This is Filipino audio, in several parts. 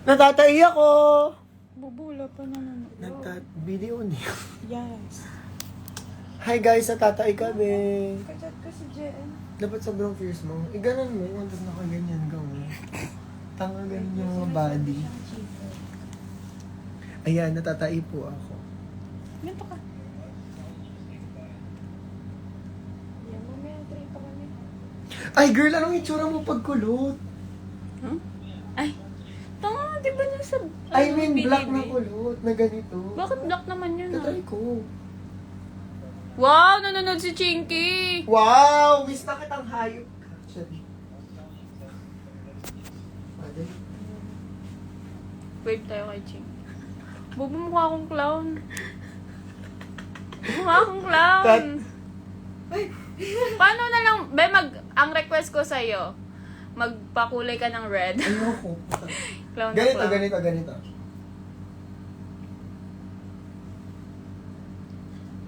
Natatai ako! Bubula pa naman. Video niya. Yes. Hi guys, natatai kami. Kachat ko si JN. Dapat sobrang fierce mo. Ganon mo, tapos nakaganyan ka mo. Tanga ganyan yung mga body. Ayan, natatai po ako. Ganito ka. Yan, mamaya try pa kami. Ay girl, anong itsura mo pagkulot? Huh? Ay, tanga, di ba nung sa... I mean, black na BDB? kulot, na ganito. Bakit black naman yun? Tatry ko. Wow, nanonood si Chinky! Wow! Miss na kitang hayop. Actually. Madali. Wave tayo kay Ching. Bobo, mukha akong clown. Mukha akong clown. Paano na lang, be, ang request ko sa'yo, magpakulay ka ng red. Ayoko. Clown na Ganito, clown. ganito.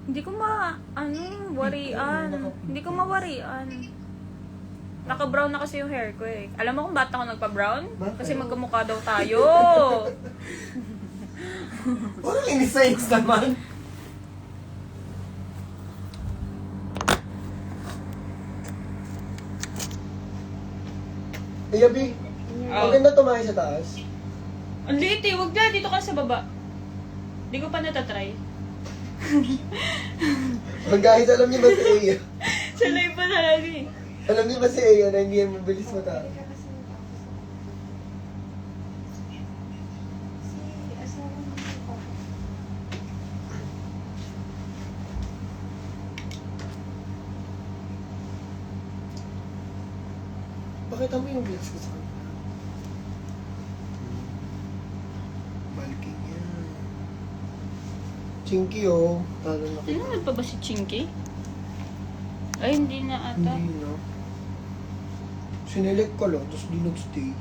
Hindi ko warian. Hindi ko mawarian. Naka-brown na kasi yung hair ko eh. Alam mo kung ba't ako nagpa-brown? Bakit? Kasi magkamukha daw tayo. Parang inisayos naman. Ay, Abi, maganda tumayo sa taas. Ang liit eh. Huwag na. Dito ka sa baba. Hindi ko pa natatry. Guys, alam niyo ba si Aya? Sa live pa talaga eh. Alam niyo ba si Aya na hindi yan mabilis mataas? Pakita mo yung vlogs ko sa kanya. Balking yan. Chinky oh. Talo na kita. Nanonood pa ba si Chinky? Ay, hindi na ata. Hindi na. Sinelect ko lang, tapos di nag-stay.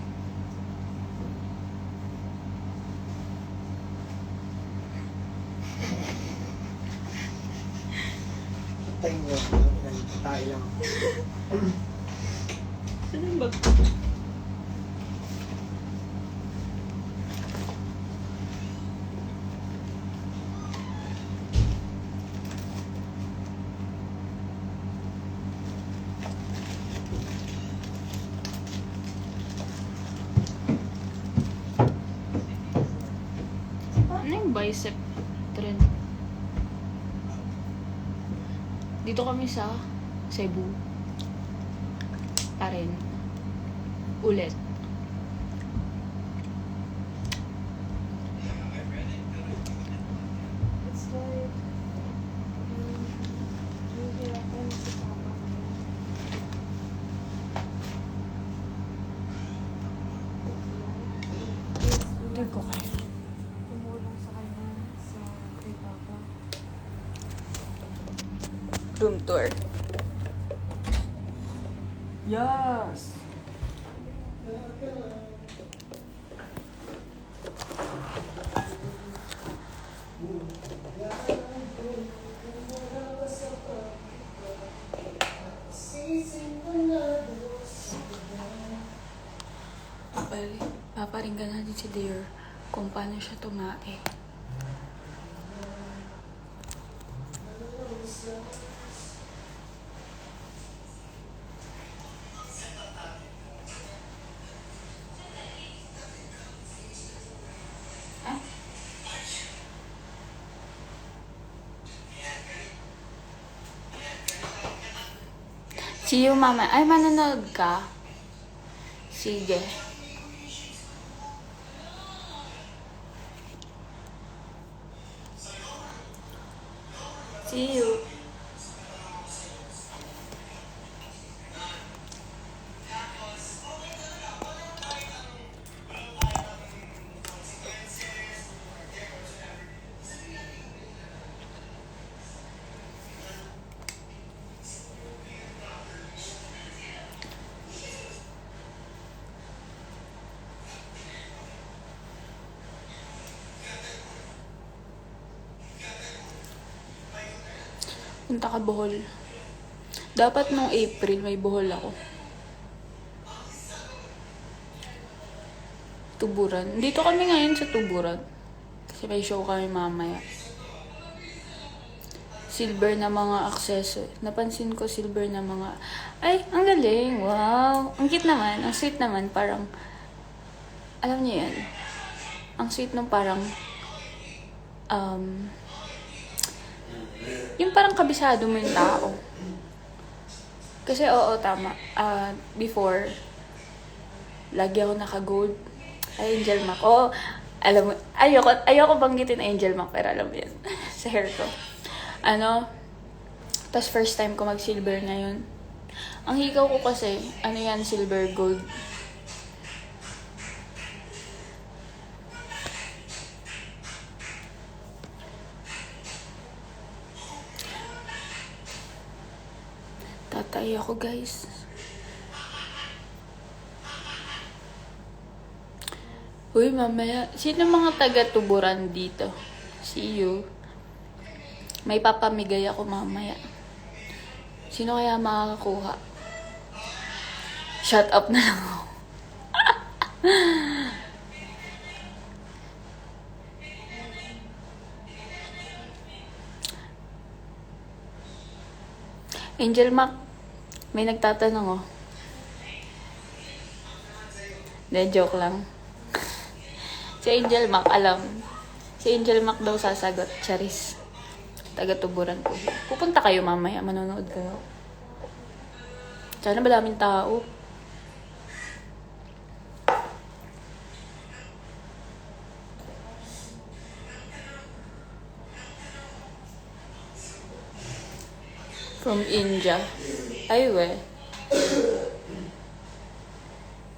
Tayo mo. Tayo lang. Saan yung bag? Ano yung bicep trend? Dito kami sa Cebu. Pa rin. Ulit. It's like, nahihirapan si Papa. Tag ko kayo. Tumulong sa kanya sa kay Papa. Room tour. Yes! Paparinggan natin si Dear kung paano siya tumae. See you, mama. Ay, manonood ka? Sige. See you. Punta ka Bohol. Dapat nung April may Bohol ako. Tuburan. Dito kami ngayon sa Tuburan. Kasi may show kami mamaya. Silver na mga accessory. Napansin ko silver na mga... Ay, ang galing. Wow. Ang cute naman. Ang sweet naman. Parang... Alam niyo yan. Ang sweet nung parang... yung parang kabisado mo yung tao. Kasi oo, tama. Before, lagi ako naka-gold. Ay, Angel Mac. Oo, alam mo, ayoko banggitin Angel Mac, pero alam mo yan. Sa hair ko. Tas first time ko mag-silver ngayon. Ang higaw ko kasi, yan, silver gold. Tatay ako, guys. Uy, mamaya. Sino mga taga-Tuburan dito? See you. May papamigay ako mamaya. Sino kaya makakakuha? Shut up na lang ako. Angel Mac, may nagtatanong De, joke lang. Si Angel Mac, alam. Si Angel Mac daw sasagot. Charis. Taga-Tuburan po. Pupunta kayo mamaya. Manonood kayo. Sana madaming tao. From India. Ay, we.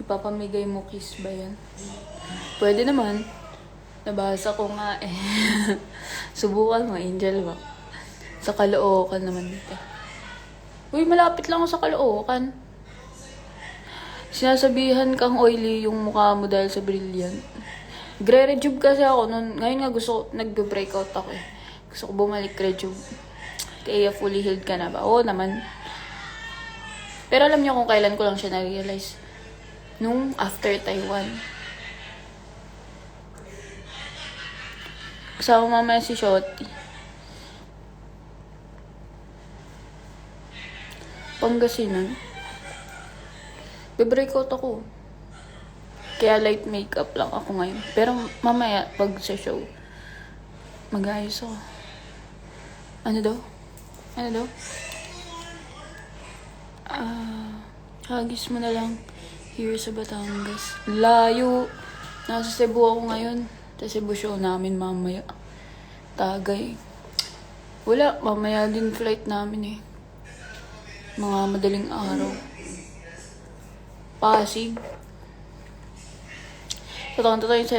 Ipapamigay mo kiss ba yan? Pwede naman. Nabasa ko nga eh. Subukan mo, Angel ba? Sa Caloocan naman dito. Uy, malapit lang ako sa Caloocan. Sinasabihan kang oily yung mukha mo dahil sa brilliant. Gre-rejuve kasi ako nun. Ngayon nga nag-breakout ako eh. Gusto ko bumalik rejuve. Kaya fully healed ka na ba? Oo naman. Pero alam niyo kung kailan ko lang siya na-realize. Nung after Taiwan. Kasama mamaya si Shotty. Pangasinan. Be-breakout ako. Kaya light makeup lang ako ngayon. Pero mamaya, pag sa show, mag-ayos ako. Ano daw? Hagis mo na lang here sa Batangas. Layo. Nasa Cebu ako ngayon. Sa Cebu show namin mamaya. Tagay. Wala, mamaya din flight namin eh. Mga madaling araw. Pasig. Totoo yung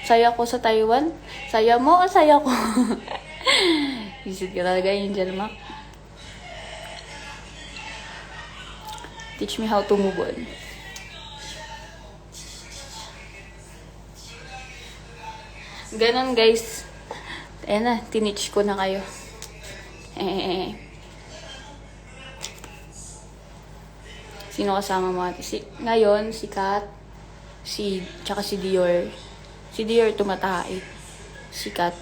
saya ko sa Taiwan. Saya mo o saya ko? Visit ka talaga, Angel Mac. Teach me how to move on. Ganon, guys. Ayan na, tinitch ko na kayo. Sino kasama mo ate? Ngayon, si Kat, tsaka si Dior. Si Dior tumatae. Si Kat,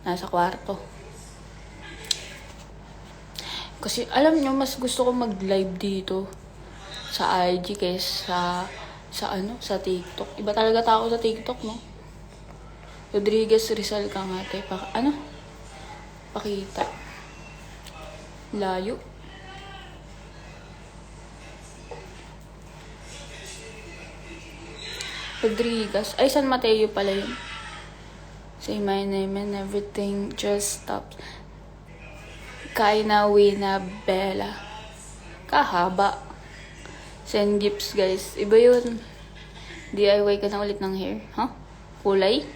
nasa kwarto. Kasi, alam nyo, mas gusto ko mag-live dito sa IG kaysa sa TikTok. Iba talaga tao sa TikTok, no? Rodriguez Rizal ka nga, te. Pakita. Layo. Rodriguez. Ay, San Mateo pala yun. Say my name and everything just stops. Kaina Wina Bella. Kahaba. Send gifts, guys. Iba yun. DIY ka na ulit ng hair. Huh? Kulay?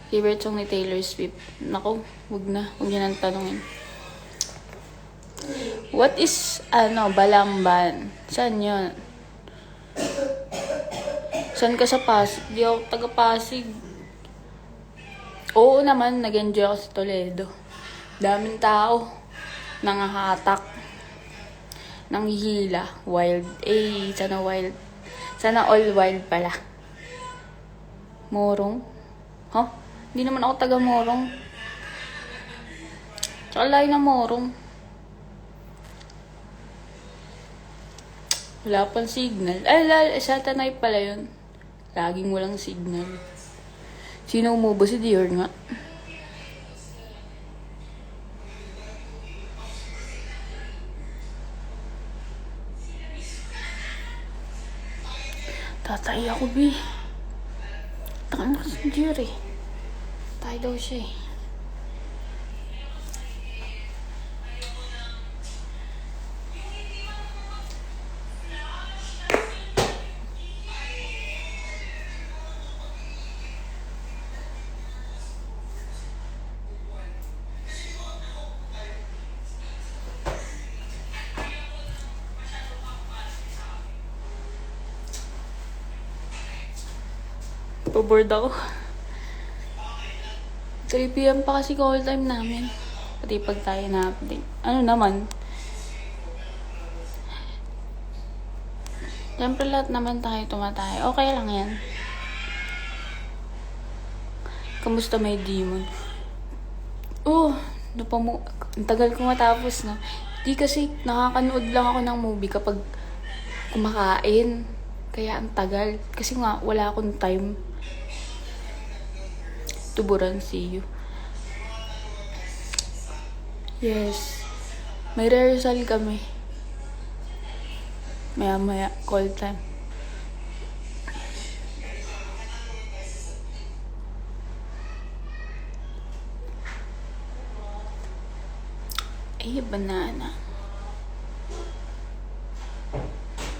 Favorite song ni Taylor Swift. Nako, wag na. Huwag niya nang tanongin. What is, Balamban? Saan yun? Saan ka sa Pasig? Di ako taga-Pasig. Oo naman, nag-enjoy ako sa Toledo. Daming tao. Nangahatak. Nanghihila. Wild. Eh, sana wild. Sana all wild pala. Morong? Huh? Hindi naman ako taga Morong. Tsaka layo na Morong. Wala pang signal. Ay, sa Tanay pala yun. Laging walang signal. Sino umubo? Si Dior nga. Tatay ako, B. Taka na si Dior eh. Tatay daw siya eh. Paboard ako. 3 PM pa kasi call time namin. Pati pag tayo na-update. Ano naman? Siyempre lahat naman tayo tumatay. Okay lang yan. Kamusta may demon? Oh, ang tagal ko matapos na. Di kasi nakakanood lang ako ng movie kapag kumakain. Kaya ang tagal. Kasi nga, wala akong time. Tuburan, see you. Yes. May rehearsal kami. Maya-maya, call time. Ay, banana.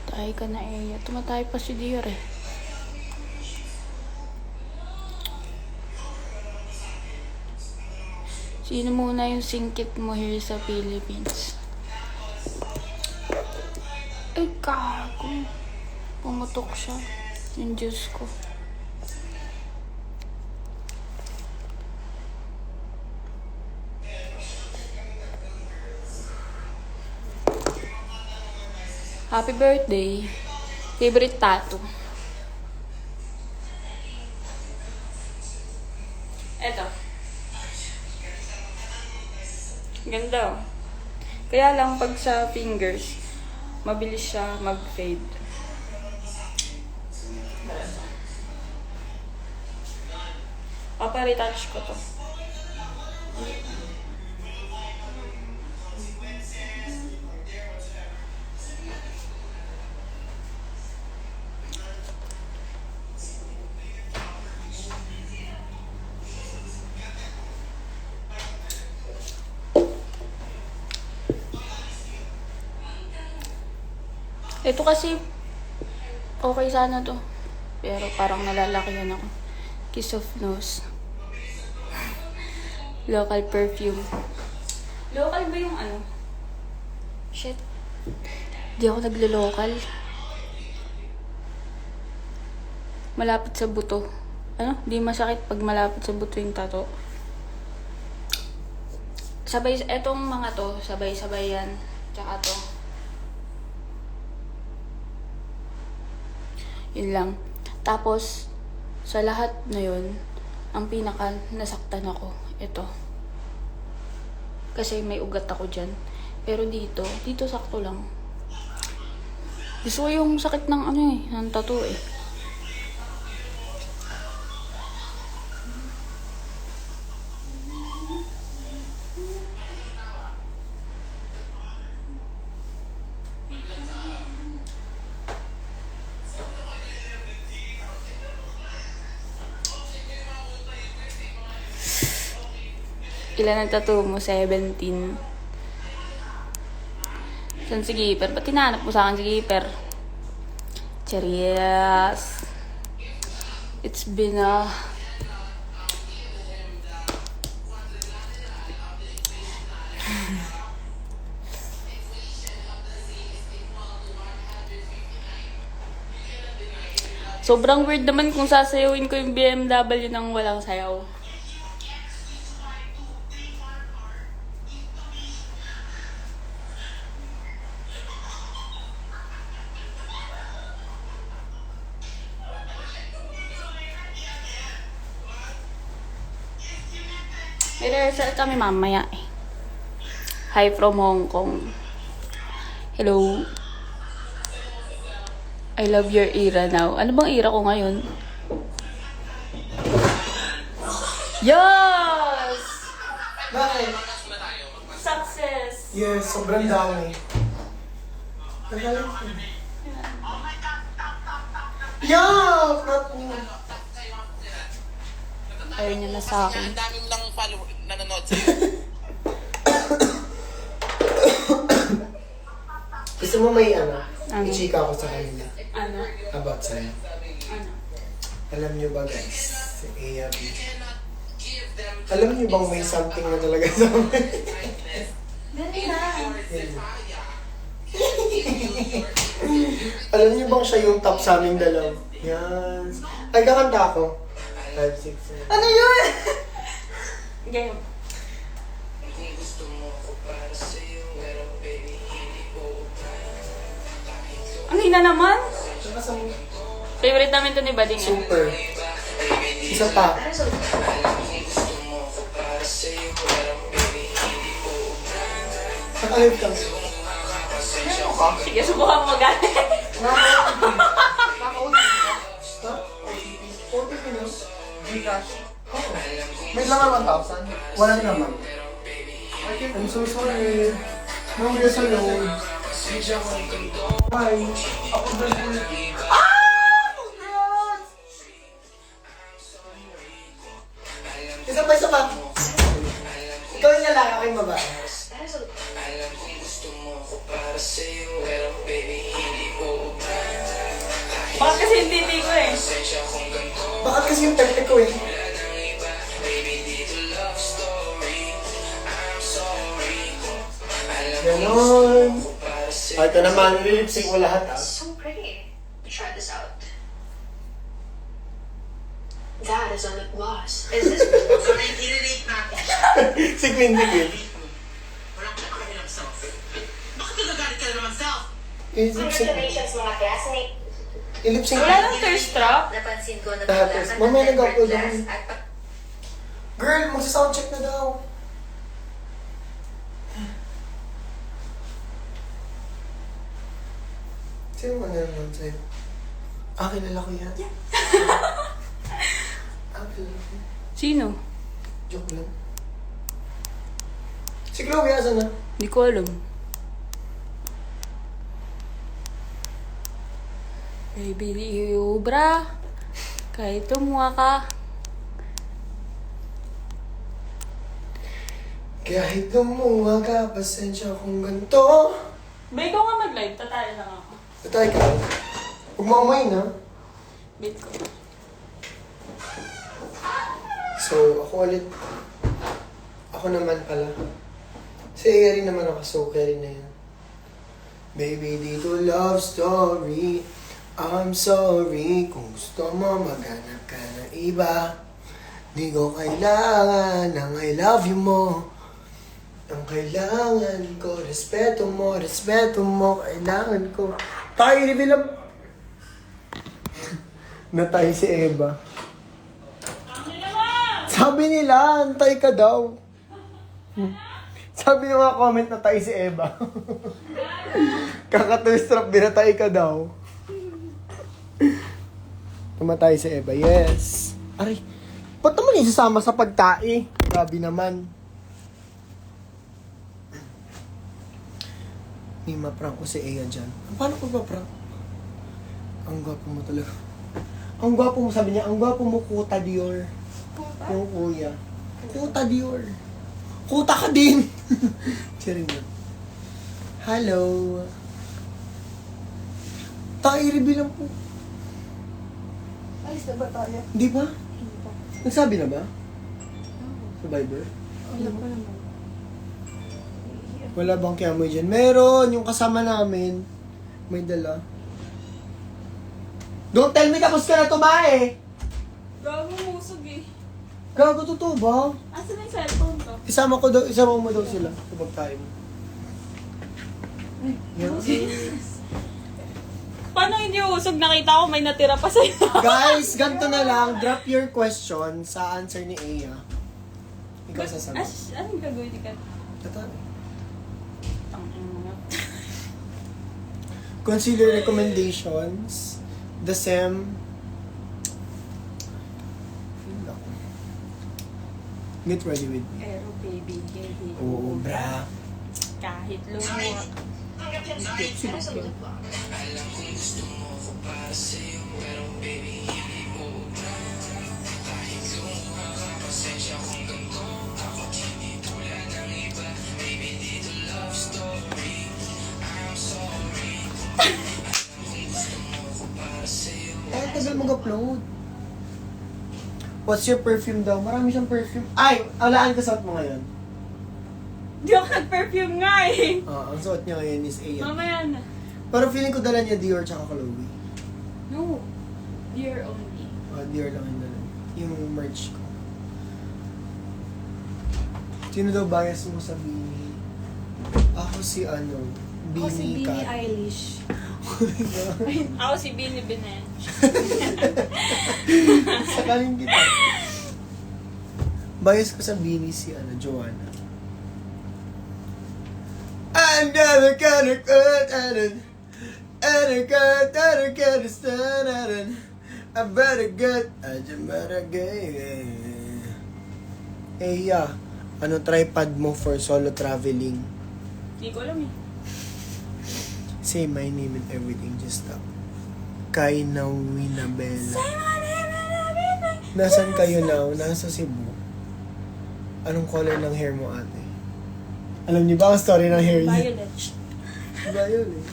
Tayo ka na, Eya. Tumatay pa si Dior eh. Sino muna yung singkit mo here sa Philippines? Ay, gago. Pumutok siya. Yung Diyos ko. Happy birthday. Favorite tattoo. Eto. Ganda. Kaya lang pag sa fingers, mabilis siya mag-fade. Papa-retouch ko to. Ito kasi, okay sana to. Pero parang nalalakihan ako. Kiss of Nose. Local perfume. Local ba yung ano? Shit. Di ako naglo-local. Malapit sa buto. Ano? Di masakit pag malapit sa buto yung tato. Sabay, etong mga to, sabay-sabay yan. Tsaka to. Yun lang. Tapos, sa lahat na yun, ang pinaka nasaktan ako, ito. Kasi may ugat ako dyan. Pero dito sakto lang. Gusto ko yung sakit ng ano eh, ng tattoo eh. Ilan ang tattoo mo? 17. Saan si Giper? Ba't tinahanap mo sa akin si Giper? Cheers. It's been a... Sobrang weird naman kung sasayawin ko yung BMW nang walang sayaw. May rehearsal kami mamaya eh. Hi from Hong Kong. Hello. I love your era now. Ano bang era ko ngayon? Yes! Bakit? Success! Yes, sobrang dami. Nagalang ko. Yeah! Not me. Ayaw niya na sa akin. Ang dami mo lang follower nanonood sa'yo. Gusto mo may ano? Ano? I-chika ko sa kanila. Ano? About sa'yo. Ano? Alam niyo ba guys, si Aya B. Alam niyo bang may something na talaga sa amin? Dali na. Alam niyo bang siya yung top sa aming dalaw? Yan. Ay, kakanta ako. 5, 6, 7. Ano yun? Game. Ang hina naman. Favorite namin to ni Bading eh. Super. Isa pa. Nakalive ka. Sige, subukan mo galit. Ha? OTP no? Gcash. Oo. May laman 1,000? Walang naman. I'm so sorry. No, we're so low. Bye. Ako ba Isa pa, isa pa. Ikaw yung lalaki, ako yung babae. Bakit kasi hindi ko eh. Bakit kasi yung terte ko eh? Ganon. Ay, ito naman, lip-sync mo lahat ah. So pretty. Try this out. That is a lip gloss. Is this Si Queen, si Queen. Walang kakakilang self. Bakit nagagalit ka na naman self? I-lip-sync. Congratulations mga classmates. I-lip-sync. Wala nang thirst trap. Napansin ko na Tapos, bilangan mamaya ng nag-upload tempered ako. glass at Girl, magsa-soundcheck na daw. Sino man naman sa'yo? Kilala ko yan. Kilala ko. Sino? Joke lang. Si Chloe, asan na? Hindi ko alam. Baby, you, bra. Kahit tumuha ka. Kahit lumuha ka, pasensya kung ganito. Ba, ikaw nga mag-live. Tataya lang ako. Patay ka. Huwag mo umayin, ha? Bait ko. So, ako ulit. Ako naman pala. Si Aya rin naman ako, so carry na yan. Baby, dito love story. I'm sorry kung gusto mo maghanap ka ng iba. Di ko kailangan ng I love you mo. Ang kailangan ko, respeto mo, kailangan ko. Tayo, reveal lang. Natay si Eva. Sabi nila, antay ka daw. Sabi ng mga comment na tayo si Eva. Kakatwistrap, binatay ka daw. Tumatay si Eva, yes. Aray, ba't naman isasama sa pagtae? Grabe naman. May ma-prank ko si Aya dyan. Paano ko ma-prank? Ang gwapo mo talaga. Ang gwapo mo, sabi niya, ang gwapo mo, Kuta Dior. Yung kuya. Kuta Dior. Kuta ka din! Cheering mo. Hello. Tayo reveal lang po. Alis na ba tayo? Di ba? Nagsabi na ba? Sa Viber? Wala pa naman. Wala bang kiamoy dyan? Meron! Yung kasama namin. May dala. Don't tell me tapos ka na tumae! Gago musog eh. Gago, totoo ba? Asan yung cellphone ko? Isama mo daw sila sa pagkain. Paano hindi usog? Nakita ko may natira pa sa'yo. Guys, ganito na lang. Drop your question sa answer ni Aya. Ikaw sasagot. Anong gagawin ni Kat? Ito. Tangin mo nga. Concealer recommendations. The SEM. Get ready with me. Pero baby, baby. Oo, bra. Kahit lumot. That is a lip gloss. Ay, tagal mag-upload. What's your perfume daw? Marami siyang perfume. Ay! Alaan ka suot mo ngayon. Di ako nag-perfume nga eh. Ang suot niya ngayon is A. Mamaya na. Pero feeling ko dala niya Dior tsaka Chloe. No. Dear only. Dior lang yung dala. Yung merch ko. Sino daw bias mo sa Bini? Ako si ano, Ako si Bini Billie Kat. Eilish. Ako si Bini Bine. Sakalin kita. Bias ko sa Bini si ano, Joanna. I'm never gonna quit and I better get I just better get. Eh yeah, ano tripod mo for solo traveling? Hindi ko alam eh. Say my name and everything, just stop. Kay Nawinabella. Nasaan kayo now? Nasa Cebu. Anong color ng hair mo, ate? Alam niyo ba ang story ng hair niya? Violet. Violet.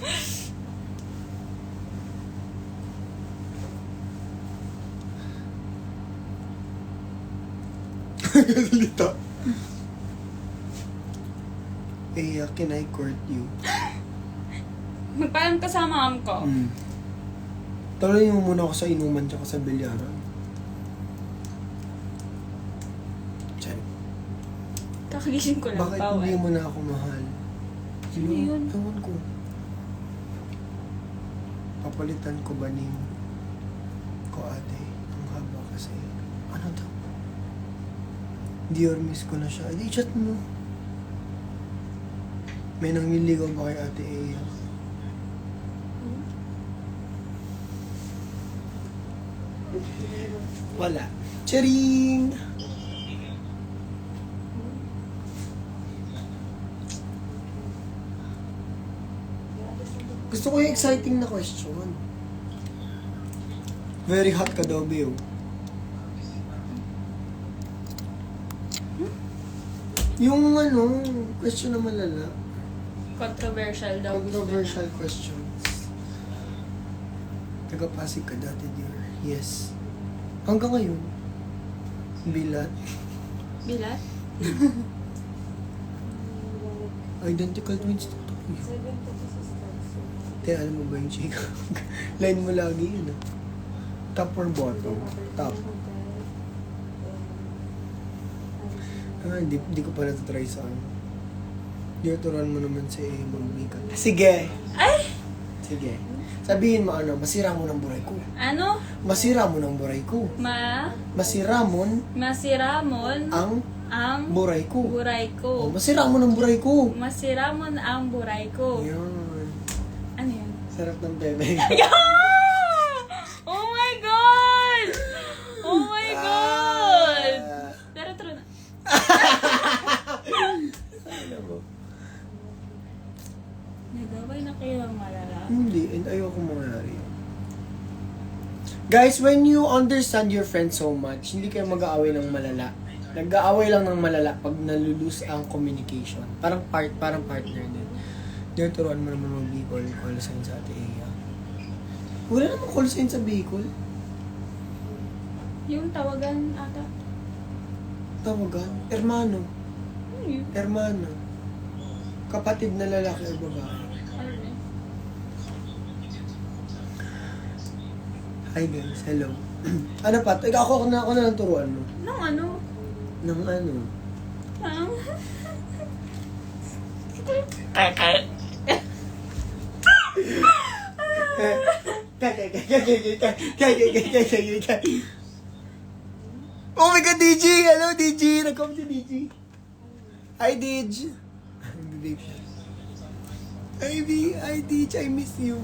Salita. Eh, can I court you? Magpaalam ka sa mom ko. Tuloy mo muna ako sa inuman tsaka sa bilyaran. Tiyan. Kakagising ko lang. Bakit Bawal. hindi mo na ako mahal? Sino yun? Ewan ko. Papalitan ko ba ning ko ate? Ang haba kasi. Ano to? Dior miss ko na siya. Edi chat mo. May nangliligaw ba kay ate Ea? Wala. Charing! Gusto ko yung exciting na question. Very hot ka daw, Beo. Yung ano, question na malala. Controversial daw. Controversial questions. Taga-Pasig ka dati, dear. Yes. Hanggang ngayon. Bilat. Bilat? Identical twins to to. 7 to sisters. Te, alam mo ba yung chick? Line mo lagi yun, ah. Top or bottom? Top. Hindi ko pa natatry sa ano. Diyoturan mo naman si Mika. Sige! Ay! Sige. Sabihin mo ano, masira mo ng buray ko. Ano? Masira mo ng buray ko. Masira mo Masiramon ang buray ko. buray Oh, ko. masira mo ng buray ko. Masiramon ang buray ko. Yan. Ano yun? Sarap ng bebe. Oh my God! Oh my God! Ah. Pero true na. Ano mo? Nagaway na kayo ng malala. Hindi, and ayoko mangyari. Guys, when you understand your friend so much, hindi kayo mag-aaway ng malala. Nag-aaway lang ng malala pag nalulus ang communication. Parang partner din. Dito turuan mo naman mag-Bicol, call sign sa ate Ea. Wala namang call sign sa Bicol. Yung tawagan ata. Tawagan, hermano. Ano yun? Hermano. Kapatid na lalaki o babae. Ano yun? Hi guys, hello. Ano pa? Ako na lang turuan mo. Nung ano? Ng ano? Ang... Oh my God, DJ! Hello, DJ! Nag-comment si DJ. Hi, DJ. Hi, DJ. I miss you.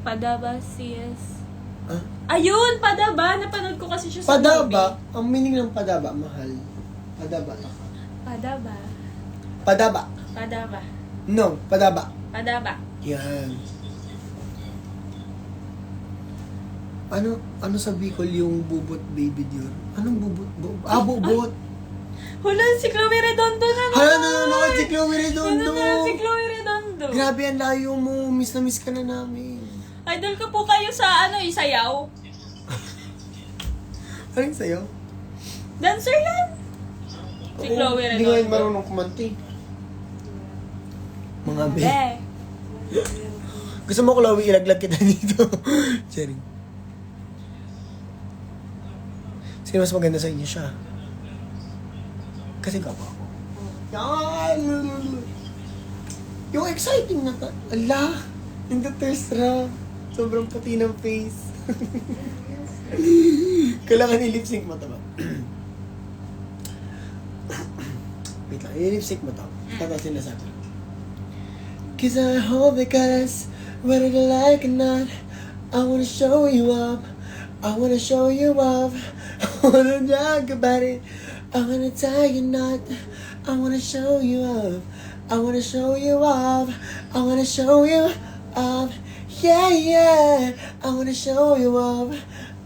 Padaba, CS. Ah? Ayun, Padaba. Napanood ko kasi siya sa Padaba? Ang meaning ng padaba, mahal. Padaba. Padaba. Padaba. Padaba. No, padaba. Padaba. Yan. Ano sa Bicol yung bubot baby Dior? Anong bubot? Bubot. Wala, si Chloe Redondo na. Hala, nanonood si Chloe Redondo. Nanonood si Chloe Redondo. Grabe, ang layo mo. Miss na miss ka na namin. Idol ko po kayo sa isayaw. Anong sa'yo? Dancer yan. Si Chloe Hindi nga yun Redondo. marunong kumanti. Mga be. Be. Gusto mo, Chloe, ilaglag kita dito. Cherry. Sino mas maganda sa inyo siya? Kasi gaba ako. Yan! Yung exciting na ala! Yung the thirst trap. Sobrang puti ng face. Kailangan i-lip sync mo ito ba? Wait lang, i-lip sync mo ito. Tata sinasabi. Cause I hope because whether you like or not, I wanna show you up. I wanna show you off. I wanna talk about it. I wanna tie your knot. I wanna show you up. I wanna show you off. I wanna show you up. Yeah, yeah. I wanna show you up.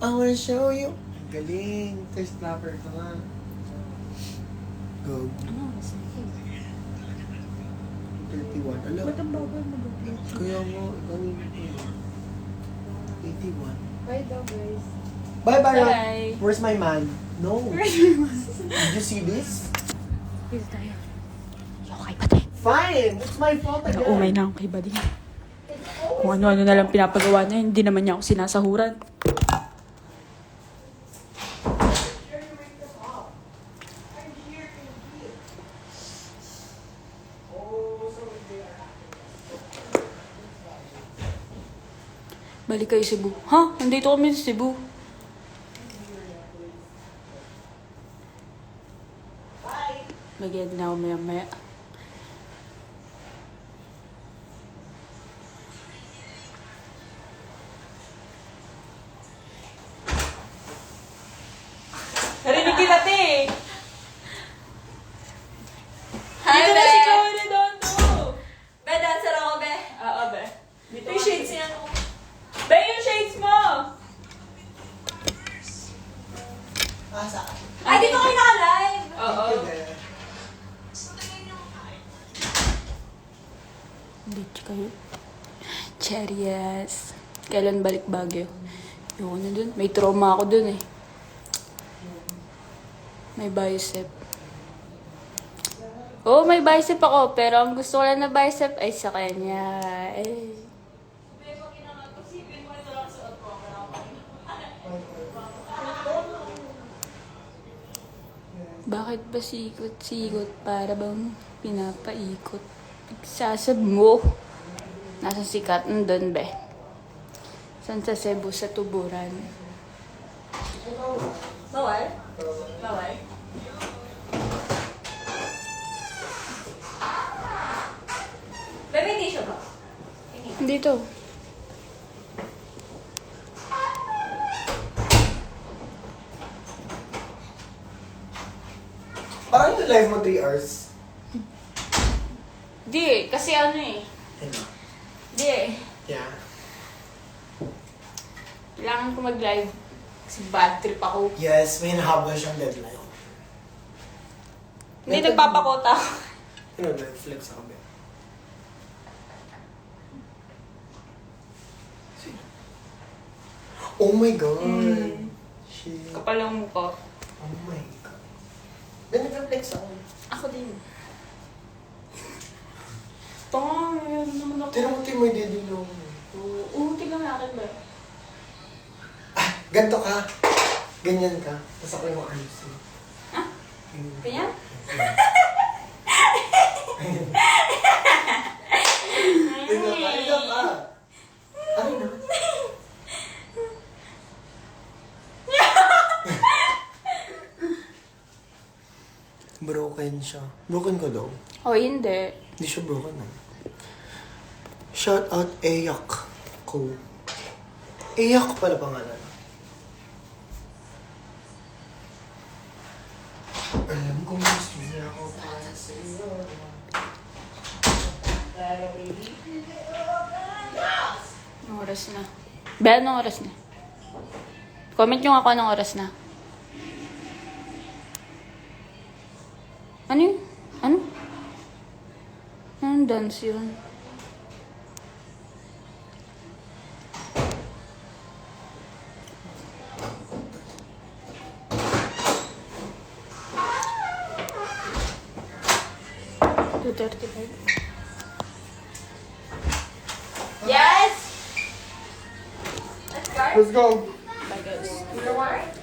I wanna show you. Galing. Thirst flapper ka nga. Go. 31. Alam. Ba't ang bawal mag-upload? Kaya mo, ano 81. Bye daw, guys. Bye-bye, Rob. Bye. Where's my man? No. Did you see this? Peace tayo. Okay, pati. Fine. It's my fault again. Naumay na ako kay Buddy. Kung ano-ano na lang pinapagawa niya, hindi naman niya ako sinasahuran. Balik kayo Cebu. Ha? Nandito kami sa Cebu. Mag-end na ako maya-maya. Narinig kita, te! Hi, Dito be! na si Chloe Redondo! Be, dancer ako, be. Oo, be. Dito Yung shades niya ako. Be, yung shades mo! Saan? Ay, dito kayo naka-live! Oo. Dito kayo. Cherries. Kailan balik Baguio? Ayoko na dun. May trauma ako dun eh. May bicep. Oo, may bicep ako. Pero ang gusto ko lang na bicep ay sa kanya. Eh. Bakit ba sikot-sikot para bang pinapaikot? Nagsasab mo. Nasa sikat nandun, be. San sa Cebu, sa Tuburan. Bawal? Bawal? Be, may tissue ba? Dito. Parang yung live mo 3 hours. Di, kasi ano eh. Ano? Di eh. Yeah. Kailangan ko mag-live. Kasi bad trip ako. Yes, may nahabol siyang deadline. Hindi nagpapakota ako. Ano, Netflix ako ba? Sino? Oh my God! Shit. Kapal ang mukha. Oh my God. Then nag-flex ako. Ako din. Tama, mayroon naman ako. Tinamutin mo yung didilong. Oo, tingnan natin ba? Ah, ganito ka. Ganyan ka. Tapos ako yung ayos. Ha? Ganyan? Tingnan ka. Ikaw ka. Ay na. broken siya. Broken ko daw. Oh, hindi. Hindi siya broken na. Shout out Ayak ko. Ayak pala pangalan. Alam kong gusto niya ako para sa'yo. Anong oras na? Be, anong oras na? Comment nyo nga ako anong oras na. Ano yun? Ano? Anong dance yun? Yes! Let's go. Let's go! Bye guys. Your water?